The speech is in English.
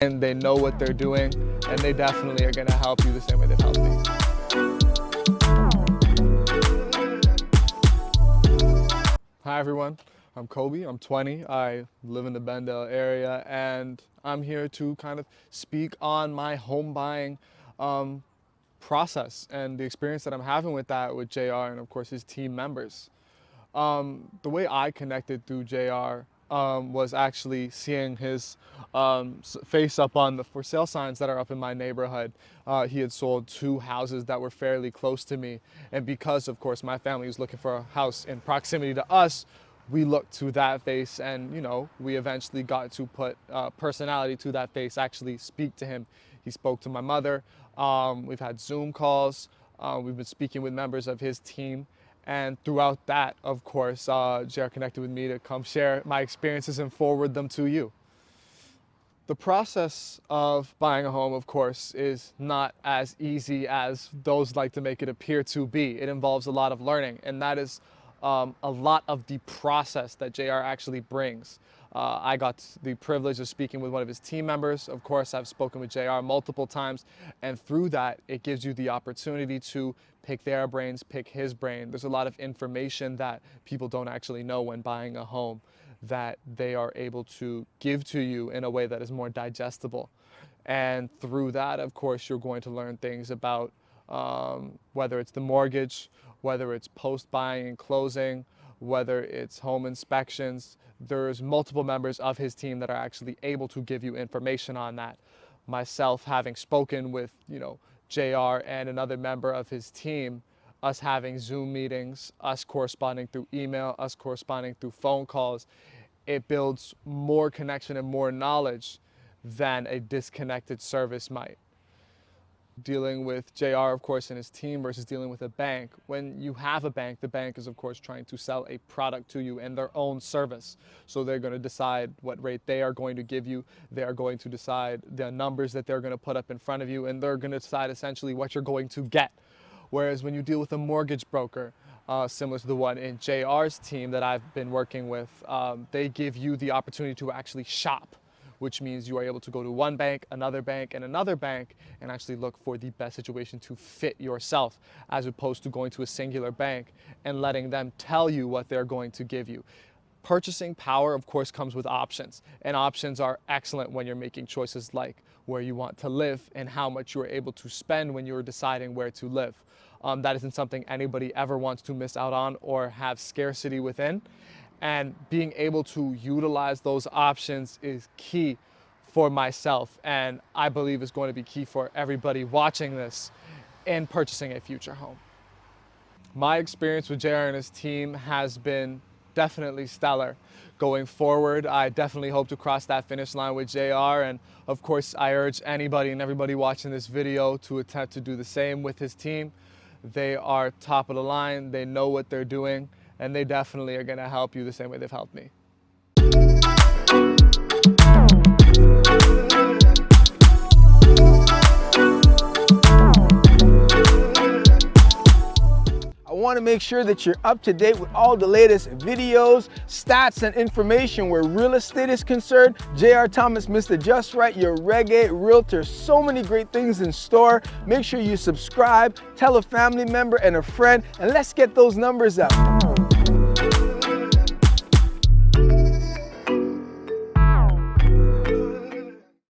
and they know what they're doing, and they definitely are gonna help you the same way they've helped me. Hi everyone, I'm Koby, I'm 20, I live in the Bendale area, and I'm here to kind of speak on my home buying process and the experience that I'm having with that with JR and of course his team members. The way I connected through JR was actually seeing his face up on the for sale signs that are up in my neighborhood. He had sold 2 houses that were fairly close to me, and because of course my family was looking for a house in proximity to us, we looked to that face, and we eventually got to put personality to that face, actually speak to him. He spoke to my mother. We've had Zoom calls. We've been speaking with members of his team. And throughout that, of course, JR connected with me to come share my experiences and forward them to you. The process of buying a home, of course, is not as easy as those like to make it appear to be. It involves a lot of learning, and that is a lot of the process that JR actually brings. I got the privilege of speaking with one of his team members. Of course, I've spoken with JR multiple times, and through that, it gives you the opportunity to pick their brains, pick his brain. There's a lot of information that people don't actually know when buying a home that they are able to give to you in a way that is more digestible. And through that, of course, you're going to learn things about whether it's the mortgage, whether it's post-buying and closing, whether it's home inspections. There's multiple members of his team that are actually able to give you information on that. Myself having spoken with, JR and another member of his team, us having Zoom meetings, us corresponding through email, us corresponding through phone calls, it builds more connection and more knowledge than a disconnected service might. Dealing with JR, of course, and his team versus dealing with a bank. When you have a bank, the bank is, of course, trying to sell a product to you and their own service. So they're going to decide what rate they are going to give you. They are going to decide the numbers that they're going to put up in front of you, and they're going to decide essentially what you're going to get. Whereas when you deal with a mortgage broker, similar to the one in JR's team that I've been working with, they give you the opportunity to actually shop, which means you are able to go to one bank, and another bank, and actually look for the best situation to fit yourself, as opposed to going to a singular bank and letting them tell you what they're going to give you. Purchasing power, of course, comes with options, and options are excellent when you're making choices like where you want to live and how much you are able to spend when you're deciding where to live. That isn't something anybody ever wants to miss out on or have scarcity within. And being able to utilize those options is key for myself, and I believe is going to be key for everybody watching this in purchasing a future home. My experience with JR and his team has been definitely stellar. Going forward, I definitely hope to cross that finish line with JR, and of course I urge anybody and everybody watching this video to attempt to do the same with his team. They are top of the line, they know what they're doing, and they definitely are going to help you the same way they've helped me. I want to make sure that you're up to date with all the latest videos, stats, and information where real estate is concerned. JR Thomas, Mr. Just Right, your Reggae Realtor. So many great things in store. Make sure you subscribe, tell a family member and a friend, and let's get those numbers up.